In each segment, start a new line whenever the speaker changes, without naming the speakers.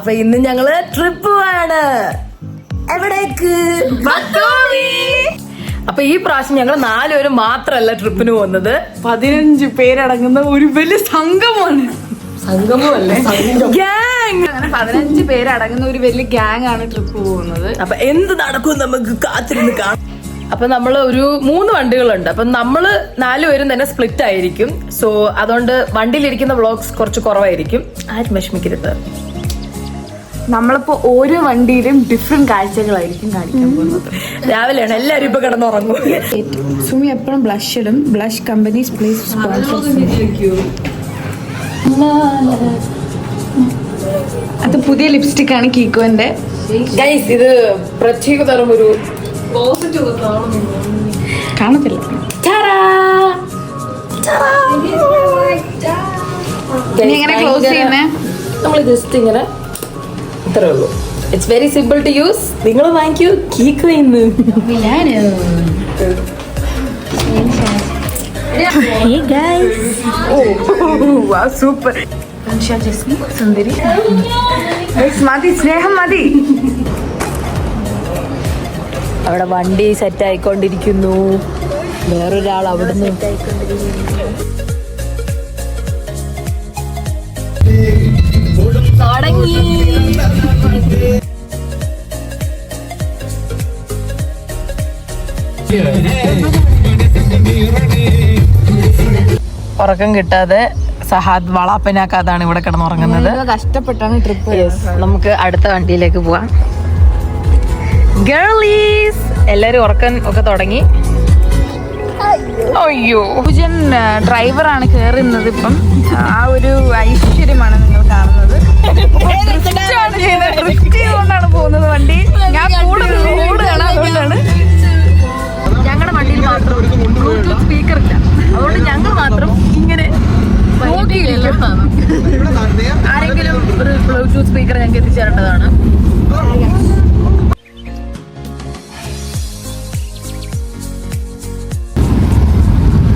അപ്പൊ ഇന്ന് ഞങ്ങള് ട്രിപ്പ് പോവാണ്. എവിടേക്ക്? അപ്പൊ ഈ പ്രാവശ്യം ഞങ്ങൾ 4 പേര് മാത്രല്ല ട്രിപ്പിന് പോകുന്നത്,
15 പേരടങ്ങുന്ന ഒരു വലിയ സംഘമാണ്.
സംഗമല്ലേ, ഗ്യാങ്.
അങ്ങനെ 15 പേരടങ്ങുന്ന ഒരു വലിയ ഗ്യാങ് ആണ് ട്രിപ്പ് പോകുന്നത്.
അപ്പൊ എന്ത് നടക്കും നമുക്ക് കാത്തിരുന്ന് കാണാം. അപ്പൊ നമ്മള് ഒരു 3 വണ്ടികളുണ്ട്. അപ്പൊ നമ്മള് 4 പേരും തന്നെ സ്പ്ലിറ്റ് ആയിരിക്കും. സോ അതുകൊണ്ട് വണ്ടിയിലിരിക്കുന്ന വ്ളോഗ്സ് കുറച്ച് കുറവായിരിക്കും. ആരും വിഷമിക്കരുത്.
നമ്മളിപ്പോ ഓരോ വണ്ടിയിലും ഡിഫറെന്റ് കാഴ്ചകളായിരിക്കും കാണിക്കാൻ പോകുന്നത്.
രാവിലെയാണ് എല്ലാരും ഇപ്പൊ കിടന്നുറങ്ങും.
സുമി എപ്പോഴും ബ്ലഷ് ഇടും. ബ്ലഷ് കമ്പനീസ് പ്ലീസ് അത് പുതിയ ലിപ്സ്റ്റിക് ആണ് കീക്കോന്റെ.
ഗൈസ് ഇത് പ്രത്യേക തരം ഒരു
കാണത്തില്ല. എങ്ങനെ ക്ലോസ് ചെയ്യുന്നേ?
നമ്മൾ ജസ്റ്റ് ഇങ്ങനെ ഇത്രേ ഉള്ളൂ. It's very simple to use. നിങ്ങൾ വാങ്ങിക്കൂ കീക്കോ ഇന്ന്.
സൂപ്പർ സുന്ദരി. മതി സ്നേഹം മതി.
അവിടെ വണ്ടി സെറ്റ് ആയിക്കൊണ്ടിരിക്കുന്നു. വേറൊരാൾ അവിടുന്ന് തുടങ്ങി. ഉറക്കം കിട്ടാതെ സഹാദ് വളാപ്പനാക്കാതാണ് ഇവിടെ കിടന്നുറങ്ങുന്നത്.
കഷ്ടപ്പെട്ടാണ് ട്രിപ്പ്.
നമുക്ക് അടുത്ത വണ്ടിയിലേക്ക് പോവാം. ഗേളീസ് എല്ലാരും ഉറക്കം ഒക്കെ തുടങ്ങി.
അയ്യോ, പൂജൻ ഡ്രൈവറാണ് കയറുന്നത്. ഇപ്പം ആ ഒരു ഐശ്വര്യമാണ് നിങ്ങൾ കാണുന്നത്. ഡ്രിഫ്റ്റ് ചെയ്തുകൊണ്ടാണ് പോകുന്നത് വണ്ടി. ഞാൻ കൂടുതൽ ഓടുകയാണ്, അതുകൊണ്ടാണ്.
ഞങ്ങളുടെ വണ്ടിയിൽ മാത്രം ബ്ലൂടൂത്ത് സ്പീക്കർ ഇല്ല, അതുകൊണ്ട് ഞങ്ങൾ മാത്രം ഇങ്ങനെ നോക്കിയിരിക്കും. ആരെങ്കിലും ഒരു ബ്ലൂടൂത്ത് സ്പീക്കർ ഞങ്ങൾക്ക് എത്തിച്ചേരേണ്ടതാണ്.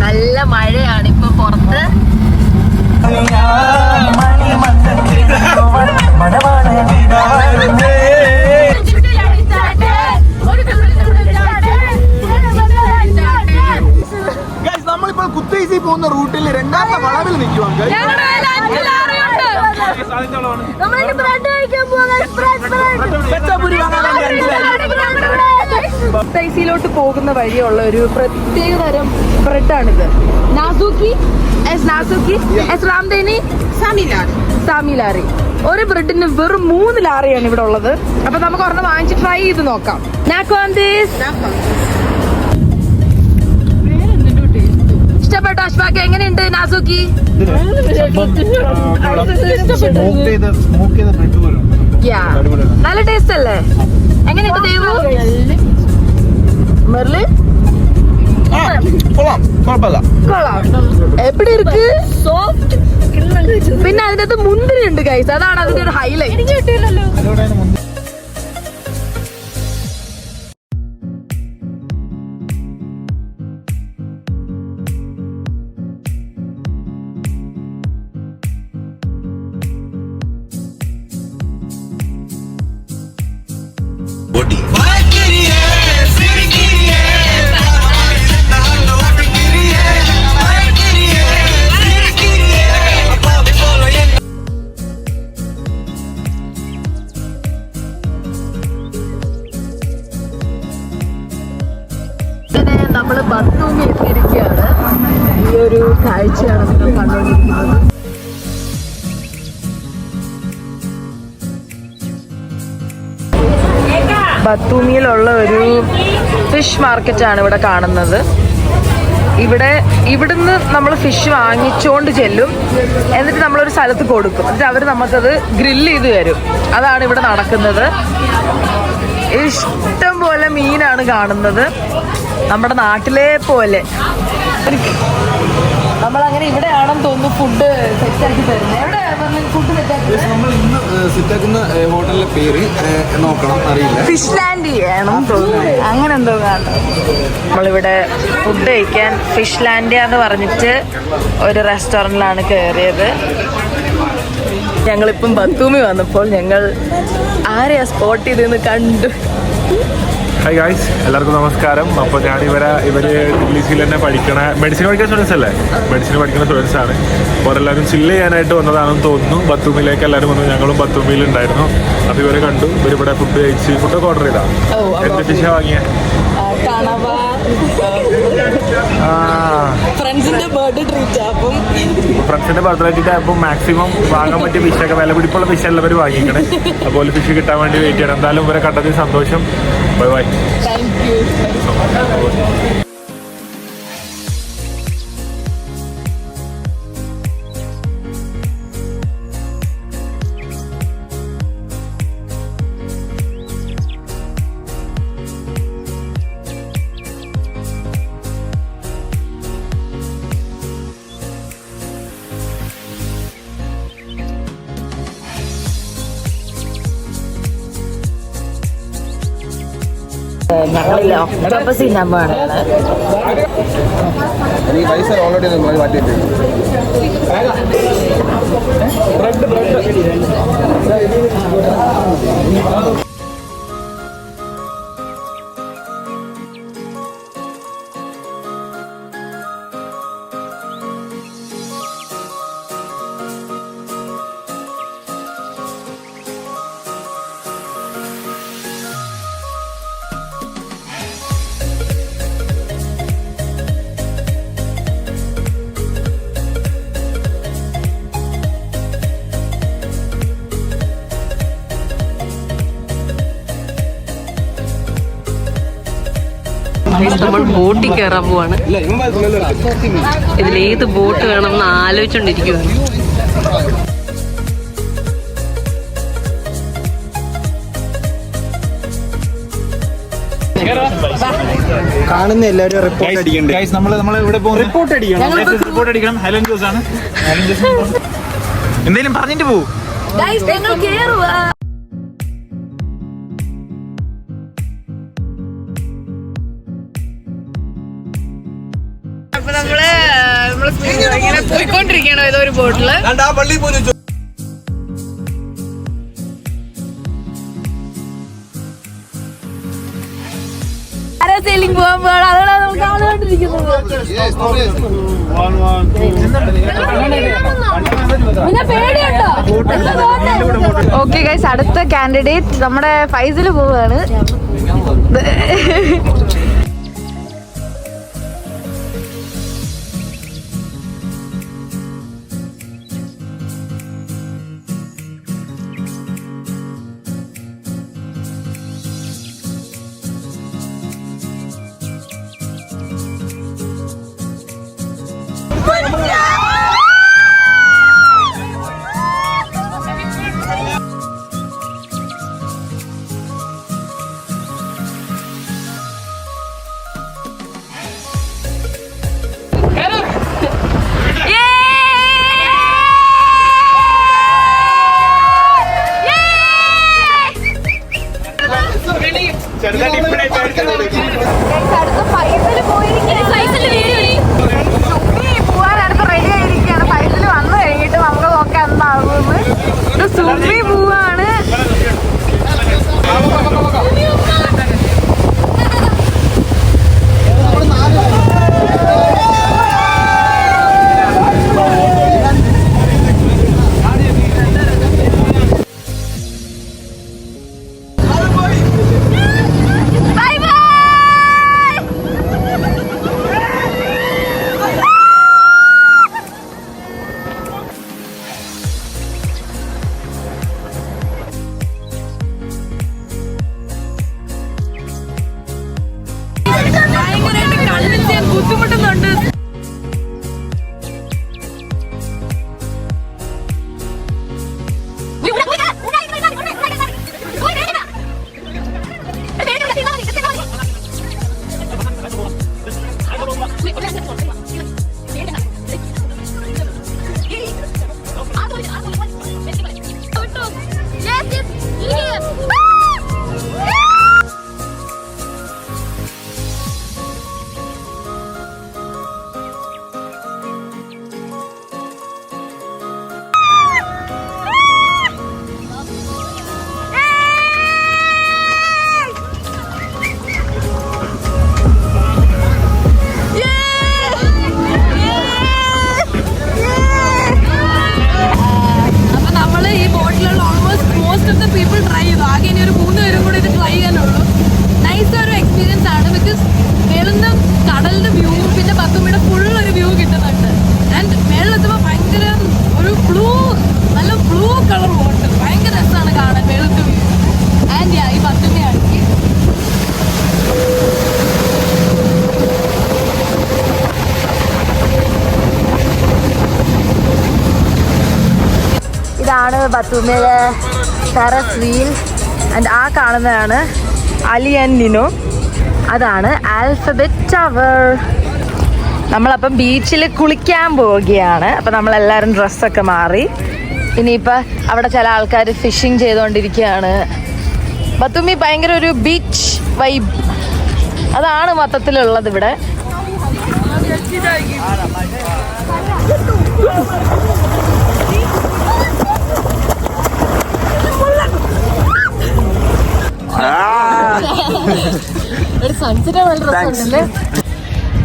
നല്ല മഴയാണ് ഇപ്പൊ പുറത്ത്.
നമ്മളിപ്പോൾ കുത്തൈസി പോകുന്ന റൂട്ടിൽ 2ാമത്തെ വളവിൽ നിൽക്കുവാണ്.
കുത്തൈസിയിലോട്ട് പോകുന്ന വഴിയുള്ള ഒരു പ്രത്യേക തരം ബ്രെഡാണിത്. നാസൂക്കി രാംദേനി സാമിലാറി. ഒരു ബ്രെഡിന് വെറും 3 ലാറിയാണ് ഇവിടെ ഉള്ളത്. അപ്പൊ നമുക്ക് ഒരെണ്ണം വാങ്ങിച്ച് ട്രൈ ചെയ്ത് നോക്കാം. ഇഷ്ടപ്പെട്ടോ അഷ്ഫാക്ക്? എങ്ങനെയുണ്ട് നാസൂക്കി? നല്ല ടേസ്റ്റ് അല്ലേ? എങ്ങനെയുണ്ട് ദേവു? മെർലി കൊള്ളാം. എപ്പിടി ഇருக்கு? പിന്നെ അതിനകത്ത് മുന്തിരി ഉണ്ട് ഗൈസ്, അതാണ് അതിന്റെ ഒരു ഹൈലൈറ്റ്. നമ്മള് ബത്തൂമി എത്തിയിരിക്കുകയാണ്. ഈ ഒരു കാഴ്ചയാണ് നിങ്ങൾ കണ്ടുകൊണ്ടിരിക്കുന്നത്. ബത്തൂമിയിലുള്ള ഒരു ഫിഷ് മാർക്കറ്റാണ് ഇവിടെ കാണുന്നത്. ഇവിടുന്ന് നമ്മൾ ഫിഷ് വാങ്ങിച്ചുകൊണ്ട് ചെല്ലും, എന്നിട്ട് നമ്മളൊരു സ്ഥലത്ത് കൊടുക്കും, എന്നിട്ട് അവർ നമുക്കത് ഗ്രില്ല് ചെയ്ത് തരും. അതാണ് ഇവിടെ നടക്കുന്നത്. ഇഷ്ടം പോലെ മീനാണ് കാണുന്നത്, നമ്മുടെ നാട്ടിലെ പോലെ. നമ്മളങ്ങനെ ഇവിടെയാണെന്ന് തോന്നുന്നു ഫുഡ് സെറ്റാക്കി തരുന്നത്. എവിടെ ഫുഡ്
നമ്മൾ ഇന്ന് സെറ്റാക്കുന്ന ഹോട്ടലിലെ പേര് നോക്കണം, അറിയില്ല.
ഫിഷ് ലാൻഡ് ചെയ്യണം തോന്നുന്നു, അങ്ങനെ എന്തോ കാണണം.
നമ്മളിവിടെ ഫുഡ് കഴിക്കാൻ ഫിഷ് ലാൻഡ് എന്ന് പറഞ്ഞിട്ട് ഒരു റെസ്റ്റോറൻറ്റിലാണ് കയറിയത്. ഞങ്ങളിപ്പം ബത്തൂമി വന്നപ്പോൾ ഞങ്ങൾ ആരെയാ സ്പോട്ട് ചെയ്തെന്ന് കണ്ടു.
ഹായ് ഗായ്സ്, എല്ലാവർക്കും നമസ്കാരം. അപ്പോൾ ഇവര് ഡിഗ്രീസിൽ തന്നെ പഠിക്കണ മെഡിസിൻ പഠിക്കുന്ന സ്റ്റുഡൻസ് അല്ലേ, മെഡിസിൻ പഠിക്കുന്ന സ്റ്റുഡൻസ് ആണ്. അപ്പോൾ എല്ലാവരും ചില്ല് ചെയ്യാനായിട്ട് വന്നതാണെന്ന് തോന്നുന്നു. ബത്തൂമിലേക്ക് എല്ലാവരും വന്നു, ഞങ്ങളും ബത്തൂമിയിൽ ഉണ്ടായിരുന്നു. അപ്പോൾ ഇവരെ കണ്ടു. ഇവരിവിടെ ഫുഡ് കഴിച്ച് ഫുഡൊക്കെ ഓർഡർ ചെയ്താ. എന്ത് ഡിഷാ വാങ്ങിയ?
ഫ്രണ്ട്സിന്റെ ബർത്ത്ഡേ ട്രീറ്റ്. അപ്പം
ഫ്രണ്ട്സിന്റെ ബർത്ത്ഡേ ട്രീറ്റ് അപ്പം മാക്സിമം വാങ്ങാൻ പറ്റിയ ഫിഷൊക്കെ വില പിടിപ്പുള്ള ഫിഷ് എല്ലാവരും വാങ്ങിക്കണേ. അതുപോലെ ഫിഷ് കിട്ടാൻ വേണ്ടി വെയിറ്റ് ചെയ്യണം. എന്തായാലും ഇവരെ കണ്ടതിൽ സന്തോഷം. Bye bye.
Thank you. ഞങ്ങളില്ല ഒക്ടോപ്പസ് തിന്നാൻ പോവാണ്.
ഓൾറെഡി മാറ്റിയിട്ട്
നമ്മൾ ബോട്ടിൽ കയറാൻ പോവാണ്. ഇതിലേത് ബോട്ട് വേണം എന്ന് ആലോചിച്ചോണ്ടിരിക്കുവാണ്.
കാണുന്ന എല്ലാവരും റിപ്പോർട്ട് അടിക്കണ്ടേ? റിപ്പോർട്ട് അടിക്കണം. ഹെലൻ ജോസ് ആണ്. എന്തെങ്കിലും പറഞ്ഞിട്ട് പോകും.
ഞങ്ങൾ കേറുവാ.
അപ്പൊ നമ്മള് ഇങ്ങനെ പോയിക്കൊണ്ടിരിക്കണോ ഏതോ ഒരു ബോട്ടില്. പാരാസൈലിംഗ് പോകാൻ പോവാണ്. അതാണ് നമ്മൾ കാണുകൊണ്ടിരിക്കുന്നത്. പിന്നെ പേടിയുണ്ടോ? ഓക്കെ ഗൈസ്, അടുത്ത കാൻഡിഡേറ്റ് നമ്മുടെ ഫൈസല് പോവാണ്. സുമി പോവാണ്.
ബത്തൂമിലെ ടെറസ് വീൽ. ആൻഡ് ആ കാണുന്നതാണ് അലി ആൻഡ് ലിനോ. അതാണ് ആൽഫബറ്റ് ടവർ. നമ്മളപ്പം ബീച്ചിൽ കുളിക്കാൻ പോവുകയാണ്. അപ്പം നമ്മളെല്ലാവരും ഡ്രസ്സൊക്കെ മാറി. ഇനിയിപ്പോൾ അവിടെ ചില ആൾക്കാർ ഫിഷിങ് ചെയ്തുകൊണ്ടിരിക്കുകയാണ്. ബത്തൂമി ഭയങ്കര ഒരു ബീച്ച് വൈബ് അതാണ് മൊത്തത്തിലുള്ളത് ഇവിടെ. ഒരു സൺസെറ്റ് നല്ല രസമുണ്ടല്ലേ.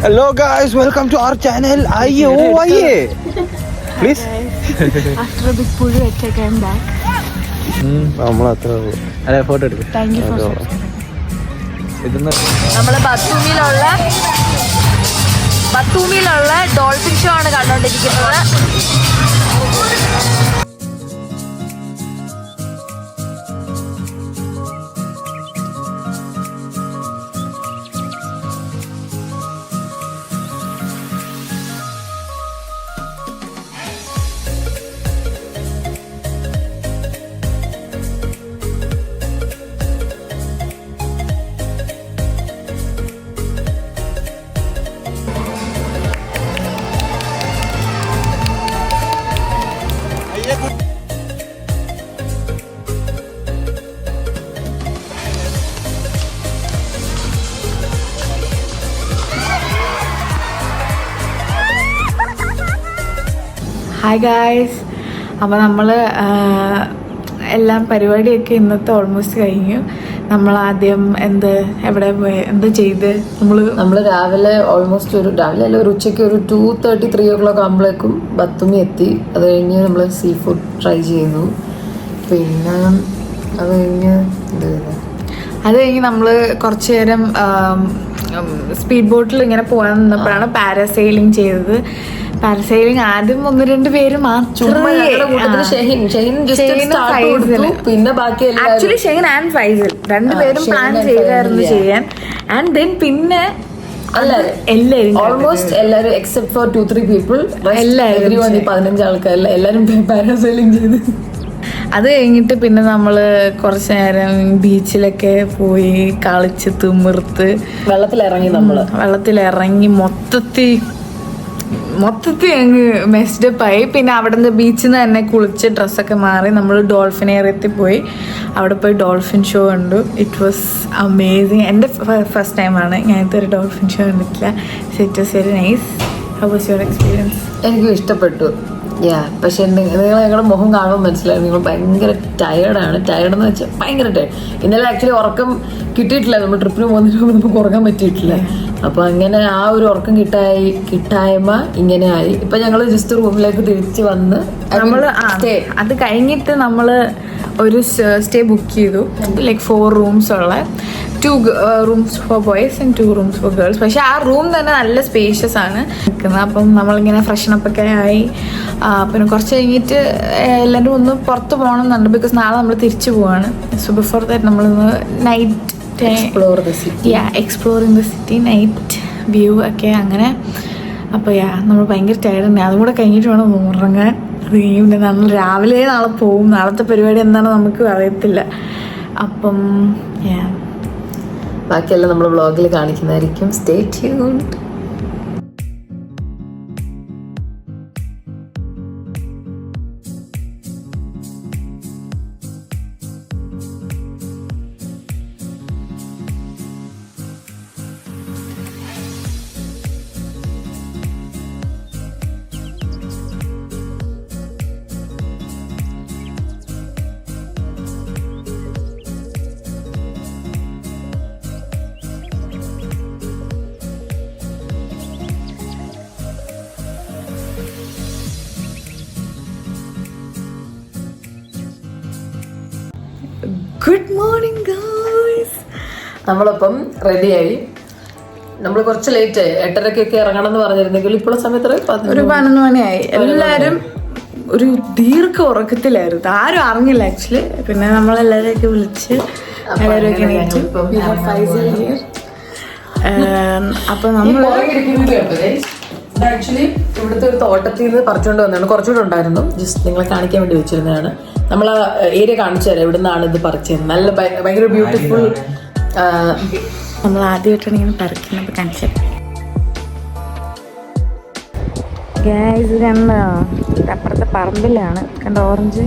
Hello guys, welcome to our channel. Aye. Please.
After a big pull, I came back.
നമ്മളത്ര അതെ ഫോട്ടോ എടുക്കും.
Thank you for
നമ്മള് ബത്തൂമിയിലുള്ള ഡോൾഫിൻ ഷോ ആണ് കണ്ടോണ്ടിരിക്കുന്നത്.
Hi guys. അപ്പോൾ നമ്മൾ എല്ലാം പരിപാടിയൊക്കെ ഇന്നത്തെ ഓൾമോസ്റ്റ് കഴിഞ്ഞു. നമ്മൾ ആദ്യം എവിടെ പോയി എന്താ ചെയ്ത്
നമ്മൾ രാവിലെ ഓൾമോസ്റ്റ് രാവിലെ അല്ല ഒരു ഉച്ചയ്ക്ക് ഒരു 2:30, 3 o'clock ആകുമ്പോഴേക്കും ബത്തൂമി എത്തി. അത് കഴിഞ്ഞ് നമ്മൾ സീ ഫുഡ് ട്രൈ ചെയ്തു. പിന്നെ
അത് കഴിഞ്ഞ് നമ്മൾ കുറച്ച് നേരം സ്പീഡ് ബോട്ടിൽ ഇങ്ങനെ പോകാൻ നിന്നപ്പോഴാണ് പാരാസെയിലിംഗ് ചെയ്തത്. പാരസൈലിംഗ് ആദ്യം 1-2 പേര്
പിന്നെ ബാക്കി
ആക്ച്വലി ഷെയ്ൻ ആൻഡ് ഫൈസൽ 2 പേരും പ്ലാൻ ചെയ്തായിരുന്നു ചെയ്യാൻ. ആൻഡ് ദെൻ പിന്നെ എല്ലാവരും
ഓൾമോസ്റ്റ് എല്ലാവരും എക്സെപ്റ്റ് ഫോർ 2-3 പീപ്പിൾ എല്ലാവരും 15 ആൾക്കാരില്ല എല്ലാവരും പാരാസൈലിംഗ് ചെയ്ത്.
അത് കഴിഞ്ഞിട്ട് പിന്നെ നമ്മൾ കുറച്ച് നേരം ബീച്ചിലൊക്കെ പോയി കളിച്ച് തിമിർത്ത് വെള്ളത്തിലിറങ്ങി മൊത്തത്തിൽ അങ്ങ് മെസ്ഡപ്പായി. പിന്നെ അവിടെ നിന്ന് ബീച്ചിൽ നിന്ന് തന്നെ കുളിച്ച് ഡ്രസ്സൊക്കെ മാറി നമ്മൾ ഡോൾഫിൻ ഏറിയത്തിൽ പോയി. അവിടെ പോയി ഡോൾഫിൻ ഷോ കണ്ടു. It was amazing. എൻ്റെ ഫസ്റ്റ് ടൈമാണ് ഞാനത്തെ ഒരു ഡോൾഫിൻ ഷോ കണ്ടിട്ടില്ല. So it was very nice. How was your experience?
എനിക്കും ഇഷ്ടപ്പെട്ടു. പക്ഷെ നിങ്ങൾ ഞങ്ങളുടെ മുഖം കാണുമ്പോൾ മനസ്സിലായി നിങ്ങൾ ഭയങ്കര ടയേർഡെന്ന് വെച്ചാൽ ഭയങ്കര ടയർഡ്. ഇന്നലെ ആക്ച്വലി ഉറക്കം കിട്ടിയിട്ടില്ല. നമ്മൾ ട്രിപ്പിന് പോകുന്നതിന് മുമ്പ് നമുക്ക് ഉറങ്ങാൻ പറ്റിയിട്ടില്ല. അപ്പൊ അങ്ങനെ ആ ഒരു ഉറക്കം കിട്ടായ്മ ഇങ്ങനെ ആയി. ഇപ്പൊ ഞങ്ങള് ജസ്റ്റ് റൂമിലേക്ക് തിരിച്ച് വന്ന്
അത് കഴിഞ്ഞിട്ട് നമ്മള് ഒരു സ്റ്റേ ബുക്ക് ചെയ്തു. ലൈക്ക് 4 rooms ഉള്ള 2 rooms for boys and 2 rooms for girls. പക്ഷെ ആ റൂം തന്നെ നല്ല സ്പേഷ്യസ് ആണ് നിൽക്കുന്നത്. അപ്പം നമ്മളിങ്ങനെ ഫ്രഷനപ്പ് ഒക്കെ ആയി. പിന്നെ കുറച്ച് കഴിഞ്ഞിട്ട് എല്ലാവരും ഒന്ന് പുറത്ത് പോകണമെന്നുണ്ട്. ബിക്കോസ് നാളെ നമ്മൾ തിരിച്ചു പോവാണ്. സോ ബിഫോർ ദാറ്റ് നമ്മളൊന്ന് night exploring the city night view ഒക്കെ അങ്ങനെ. അപ്പോൾ നമ്മൾ ഭയങ്കര ടയർഡാണ്. അതും കൂടെ കഴിഞ്ഞിട്ട് വേണം ഉറങ്ങാൻ. അത് കഴിഞ്ഞ് പിന്നെ നമ്മൾ നാളെ പോവും. നാളത്തെ പരിപാടി എന്താണെന്ന് നമുക്ക് അറിയത്തില്ല. അപ്പം
ബാക്കിയെല്ലാം നമ്മൾ വ്ളോഗിൽ കാണിക്കുന്നതായിരിക്കും. Stay tuned.
Good morning guys.
നമ്മളപ്പം റെഡിയായി. നമ്മൾ കുറച്ച് ലേറ്റ് ആയി. 8:30 ഇറങ്ങണം എന്ന് പറഞ്ഞിരുന്നെങ്കിൽ ഇപ്പോൾ സമയത്ത്
ഒരു 11 മണിയായി. എല്ലാവരും ഒരു ദീർഘ ഉറക്കത്തിലായിരുന്നു. ആരും അറിഞ്ഞില്ല ആക്ച്വലി. പിന്നെ നമ്മളെല്ലാവരെയൊക്കെ വിളിച്ച് എല്ലാവരെയൊക്കെ എണീറ്റു. അപ്പൊ നമ്മൾ
ആക്ച്വലി ഇവിടുത്തെ ഒരു തോട്ടത്തിൽ നിന്ന് പറിച്ചുകൊണ്ട് വന്നതാണ്. കുറച്ചുകൂടെ ഉണ്ടായിരുന്നു. ജസ്റ്റ് നിങ്ങളെ കാണിക്കാൻ വേണ്ടി വെച്ചിരുന്നതാണ്. നമ്മൾ ഏരിയ കാണിച്ചു തരാം എവിടെ നിന്നാണ് ഇത് പറിച്ചത്. നല്ല ഭയങ്കര ബ്യൂട്ടിഫുൾ.
നമ്മൾ ആദ്യമായിട്ടാണ് ഇങ്ങനെ പറിക്കുന്നത്. കാണിച്ചു തരാം. ഗൈസ് കണ്ടോ, അപ്പുറത്തെ പറമ്പിലാണ് കണ്ട ഓറഞ്ച്.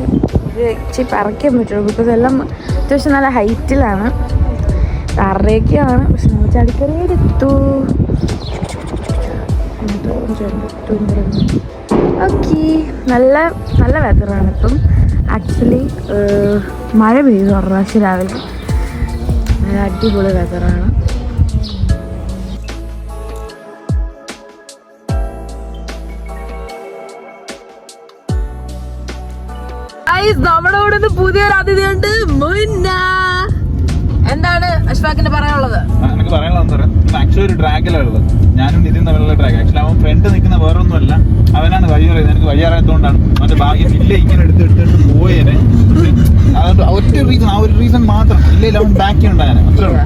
ഇത് ഇച്ചിരി പറിക്കാൻ പറ്റുള്ളൂ ബിക്കോസ് എല്ലാം അത്യാവശ്യം നല്ല ഹൈറ്റിലാണ്. തറയൊക്കെയാണ്, പക്ഷെ നമ്മൾ ചടിക്കറിയെടുത്തു. ഓക്കെ, നല്ല നല്ല വെതറാണ് ഇപ്പം. ആക്ച്വലി മഴ പെയ്തു ഒരു പ്രാവശ്യം രാവിലെ. നല്ല അടിപൊളി വെതറാണ്.
നമ്മുടെ കൂടെ പുതിയൊരു അതിഥിയുണ്ട്, മുന്ന. എന്താണ് അഷ്ഫാഖിന് പറയാനുള്ളത്?
എനിക്ക് പറയാനുള്ളത് ആക്ച്വലി ഒരു ഡ്രാഗിലുള്ളത്, ഞാനും നിതിൻ തമ്മിലുള്ള ഡ്രാഗ്. ആക്ച്വലി അവൻ ഫ്രണ്ട് നിൽക്കുന്ന വേറൊന്നുമല്ല, അവനാണ് വഴി പറയുന്നത്. എനിക്ക് വഴി അറിയാത്തതുകൊണ്ടാണ് അവന്റെ ഭാഗ്യം. ഇല്ല ഇങ്ങനെ എടുത്തിട്ട് പോയേനെ. അതുകൊണ്ട് ഒറ്റ റീസൺ, ആ ഒരു റീസൺ മാത്രം. ഇല്ലെങ്കിൽ അവൻ ബാക്കി ഉണ്ടാകാൻ അത്രേ ഉള്ളൂ.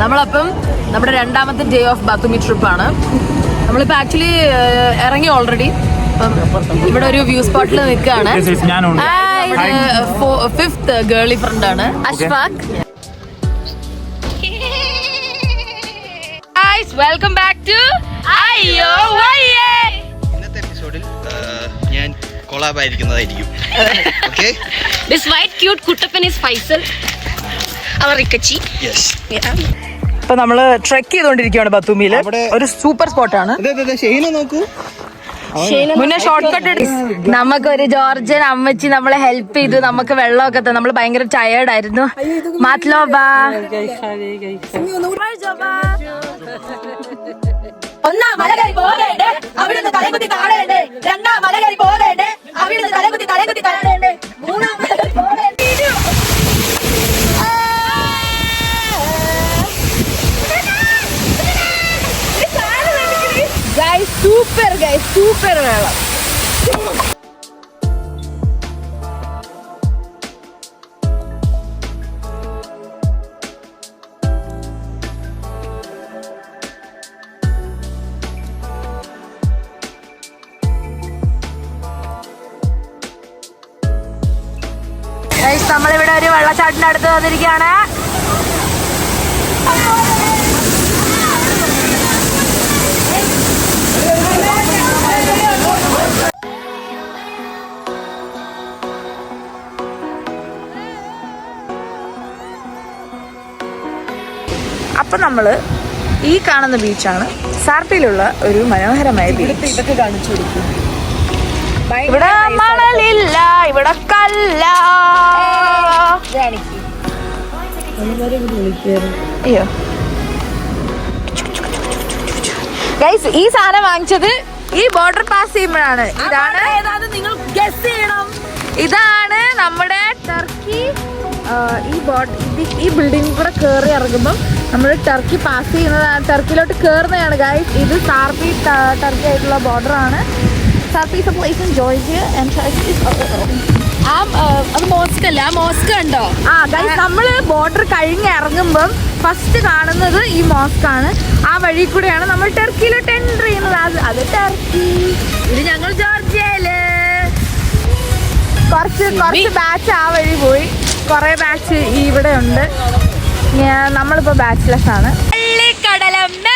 നമ്മളപ്പം നമ്മുടെ രണ്ടാമത്തെ ഡേ ഓഫ് ബാത്തുമി ട്രിപ്പാണ്. നമ്മളിപ്പോൾ ആക്ച്വലി ഇറങ്ങി ഓൾറെഡി. ഇവിടെ ഒരു വ്യൂ സ്പോട്ടിൽ നിൽക്കുകയാണ്. ഫിഫ്ത്ത് ഗേളി ഫ്രണ്ട് ആണ് അഷ്ഫാഖ്. വെൽക്കം ബാക്ക് ടു അയ്യോ വയ്യേ.
ഇന്നത്തെ എപ്പിസോഡിൽ ഞാൻ കൊളാബ് ആയിരിക്കുന്നതായിരിക്കും. ഓക്കേ,
This white cute കുട്ടപ്പൻ is Faisal. Our Rikachi.
Yes.
ഇപ്പൊ നമ്മള് ട്രെക്ക് ചെയ്തോണ്ടിരിക്കുകയാണ് ബത്തൂമിയില്. ഒരു സൂപ്പർ സ്പോട്ടാണ്.
നോക്കൂ,
മുന്നേ ഷോർട്ട് കട്ട്. നമുക്കൊരു ജോർജൻ അമ്മച്ചി നമ്മളെ ഹെൽപ്പ് ചെയ്തു. നമുക്ക് വെള്ളമൊക്കെ തന്നെ. നമ്മള് ഭയങ്കര ടയേർഡ് ആയിരുന്നു. ഒന്നാം മല കയറി പോകേണ്ടേ, അവിടുന്ന് തലകുത്തി കാണേണ്ടേ. രണ്ടാം മല കയറി പോകേണ്ടേ, അവിടുന്ന് തലകുത്തി കാണേണ്ടേ. മൂന്നാം മല കയറി പോകേണ്ടേ. സൂപ്പർ വെള്ളം. നമ്മളിവിടെ ഒരു വെള്ളച്ചാട്ടിന്റെ അടുത്ത് വന്നിരിക്കുകയാണ്.
അപ്പൊ നമ്മള് ഈ കാണുന്ന ബീച്ചാണ് സാർപ്പിയിലുള്ള ഒരു മനോഹരമായ ബീച്ച്.
ഇതൊക്കെ കാണിച്ചു കൊടുക്കും.
ഇവിടെ മണലില്ല, ഇവിടെ കല്ല. അയ്യോ ഗൈസ്, ഈ സാധനം വാങ്ങിച്ചത് ഈ ബോർഡർ പാസ് ചെയ്യുമ്പോഴാണ്. ഇതാണ് നിങ്ങൾ ഗസ് ചെയ്യണം. ഇതാണ് നമ്മുടെ ടർക്കി. ഈ ബിൽഡിംഗ് കൂടെ കയറി ഇറങ്ങുമ്പം നമ്മൾ ടർക്കി പാസ് ചെയ്യുന്നതാണ്, ടർക്കിയിലോട്ട് കയറുന്നതാണ് ഗൈസ്. ഇത് സാർപ്പി ടർക്കി ആയിട്ടുള്ള ബോർഡർ ആണ്. സാർപ്പി is a place in Georgia and Turkey is
അത് മോസ്ക് അല്ല, ആ മോസ്ക് ഉണ്ടോ?
ഗൈസ്, നമ്മള് ബോർഡർ കഴിഞ്ഞ് ഇറങ്ങുമ്പം ഫസ്റ്റ് കാണുന്നത് ഈ മോസ്ക് ആണ്. ആ വഴി കൂടെയാണ് നമ്മൾ ടർക്കിയിലോട്ട് എൻ്റർ ചെയ്യുന്നത്. അത് ടർക്കി.
ഇത് ഞങ്ങൾ ജോർജിയയില്.
കുറച്ച് ബാച്ച് ആ വഴി പോയി, കുറെ ബാച്ച് ഇവിടെ ഉണ്ട്. നമ്മളിപ്പോ ബാച്ചിലേഴ്സ് ആണ്.
കള്ളിക്കടലമ്മ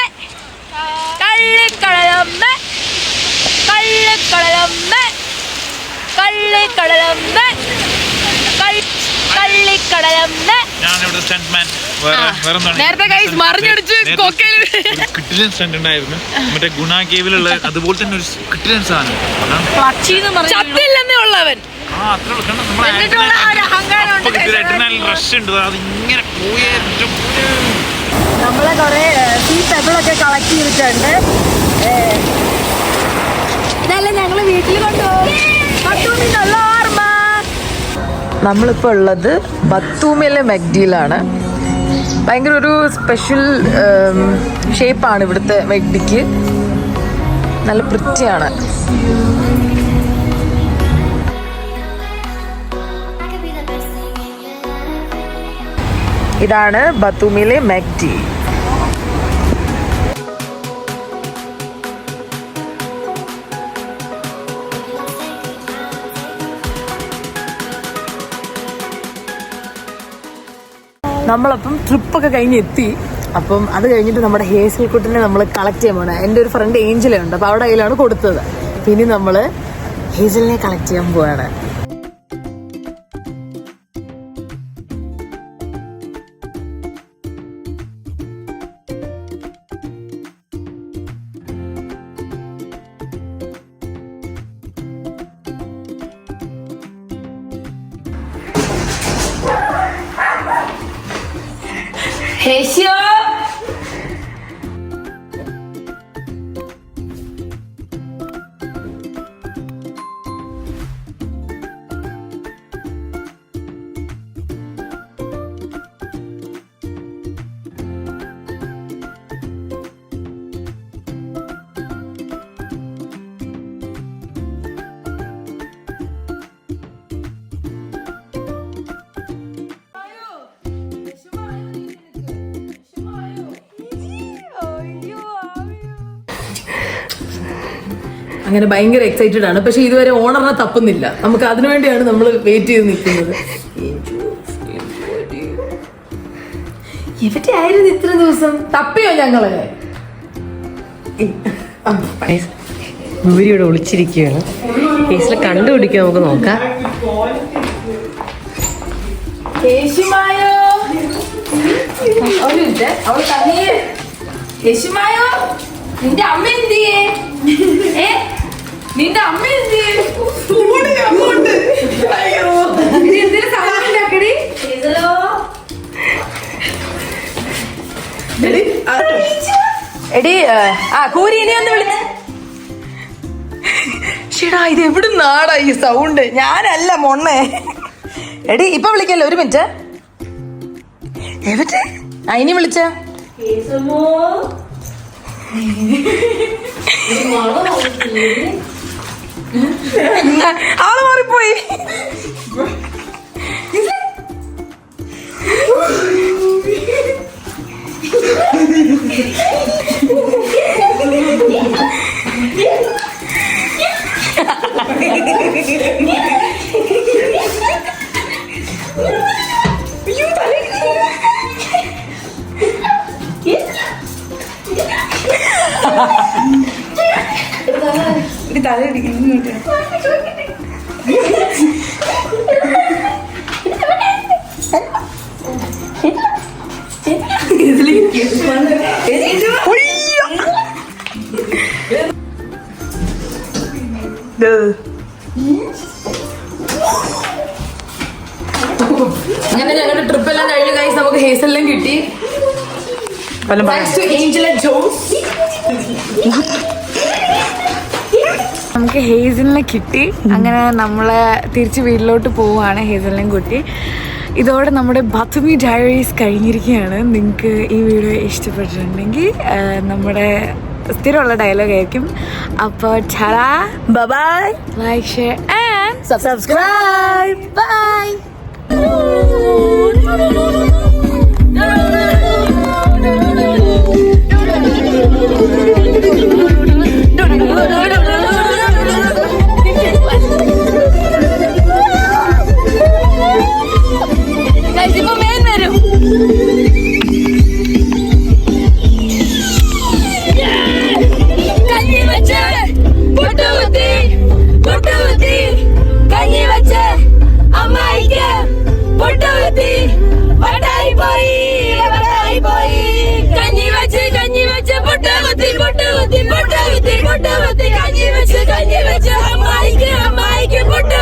നേരത്തെ കൈസ് മറിഞ്ഞടിച്ച്
കിട്ടിലൻ സ്റ്റന്റ് ഉണ്ടായിരുന്നു മറ്റേ ഗുണ കേവിലുള്ള അതുപോലെ തന്നെ ഒരു കിട്ടിലൻ സാധനം.
ചത്തില്ലെന്നേ ഉള്ളവൻ. നമ്മളെ കുറെ ഈ പെബിളൊക്കെ കളക്ട് ചെയ്തിട്ടുണ്ട്. ഇതെല്ലാം ഞങ്ങള് വീട്ടിൽ കൊണ്ടുപോകും. നമ്മളിപ്പോൾ ഉള്ളത് ബത്തൂമിലെ മെഗ്ഡിയിലാണ്. ഭയങ്കര ഒരു സ്പെഷ്യൽ ഷേപ്പാണ് ഇവിടുത്തെ മെഗ്ഡിക്ക്. നല്ല വൃത്തിയാണ്. ഇതാണ് ബത്തൂമിലെ മെഗ്ഡി. നമ്മളപ്പം ട്രിപ്പൊക്കെ കഴിഞ്ഞ് എത്തി. അപ്പം അത് കഴിഞ്ഞിട്ട് നമ്മുടെ ഹേസൽ കുട്ടിനെ നമ്മൾ കളക്ട് ചെയ്യാൻ പോകണം. എൻ്റെ ഒരു ഫ്രണ്ട് ഏഞ്ചലുണ്ട്, അപ്പോൾ അവിടെ കയ്യിലാണ് കൊടുത്തത്. പിന്നെ നമ്മൾ ഹേസലിനെ കളക്ട് ചെയ്യാൻ പോവാണ്. ഹേഷ്യോ അങ്ങനെ ഭയങ്കര എക്സൈറ്റഡ് ആണ്. പക്ഷെ ഇതുവരെ ഓണറിനെ തപ്പുന്നില്ല. നമുക്ക് അതിനുവേണ്ടിയാണ് നമ്മൾ വെയിറ്റ് ചെയ്ത് നിൽക്കുന്നത്. എവിടെ ആയിരുന്നു ഇത്ര ദിവസം? തപ്പിയോ ഞങ്ങള്?
ഇവിടെ ഒളിച്ചിരിക്കുകയാണ്. കേസിൽ കണ്ടുപിടിക്കുക, നമുക്ക് നോക്കാം.
യേശുമായോ, അവള് തനിയെ. യേശുമായോ, നിന്റെ അമ്മ എന്തിയേ? നിന്റെ അമ്മ എന്തിയേ? എന്തിനു സമാധാനാക്കടി? എടി കൂരി ഇനി ഒന്ന് വിളിച്ച. ഷെടാ, ഇത് എവിടെ നാടാ ഈ സൗണ്ട്? ഞാനല്ല മൊണ്ണേ. എടി ഇപ്പൊ വിളിക്കല്ലോ, ഒരു മിനിറ്റ്. എവിടെ? ഇനി വിളിച്ച. ആള് മാറിപ്പോയി. അങ്ങനെ ഞങ്ങളുടെ ട്രിപ്പ് എല്ലാം കഴിഞ്ഞു ഗൈസ്. നമുക്ക് ഹേസലിനും കിട്ടി.
നമുക്ക് ഹേസലിനെ കിട്ടി. അങ്ങനെ നമ്മളെ തിരിച്ച് വീട്ടിലോട്ട് പോവുകയാണ് ഹേസലിനെയും കൂട്ടി. ഇതോടെ നമ്മുടെ ബത്തൂമി ഡയറീസ് കഴിഞ്ഞിരിക്കുകയാണ്. നിങ്ങൾക്ക് ഈ വീഡിയോ ഇഷ്ടപ്പെട്ടിട്ടുണ്ടെങ്കിൽ നമ്മുടെ സ്ഥിരമുള്ള ഡയലോഗ് ആയിരിക്കും. അപ്പോൾ tata, bye, like, share and subscribe. Bye.
കഞ്ഞി വെച്ച് അമ്മായിക്ക് പൊട്ട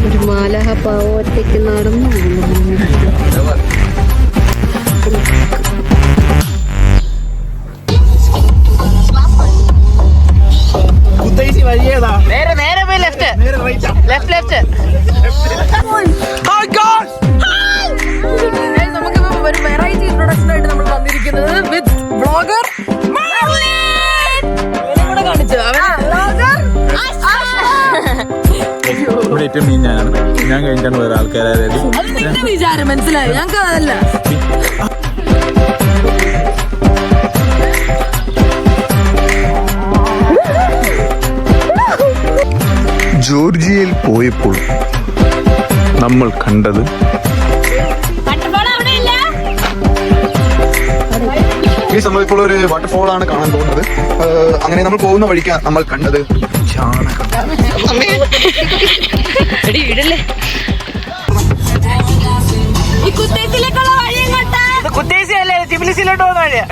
ഒരു മാലഹ പാവത്തേക്ക് നടന്നു
നമുക്കിപ്പോ ഒരു വെറൈറ്റി ഇൻട്രൊഡക്ഷൻ ആയിട്ട് നമ്മൾ വന്നിരിക്കുന്നത് വിത്ത് വ്ളോഗർ കൂടെ കാണിച്ചു
ഇവിടെ ഏറ്റവും മീൻ ഞാനാണ്. ഞാൻ കഴിഞ്ഞിട്ടാണ് വേറെ ആൾക്കാരായത്.
അത് നിന്റെ വിചാരം മനസ്സിലായി, ഞങ്ങൾക്ക് അതല്ല.
ജോർജിയയിൽ പോയപ്പോൾ നമ്മൾ കണ്ടത് നമ്മളിപ്പോൾ ഒരു വാട്ടർഫോൾ ആണ് കാണാൻ പോകുന്നത്. അങ്ങനെ നമ്മൾ പോകുന്ന വഴിക്ക് നമ്മൾ കണ്ടത്
കുത്തേസിയിലോട്ട് പോകുന്ന വഴിയാ.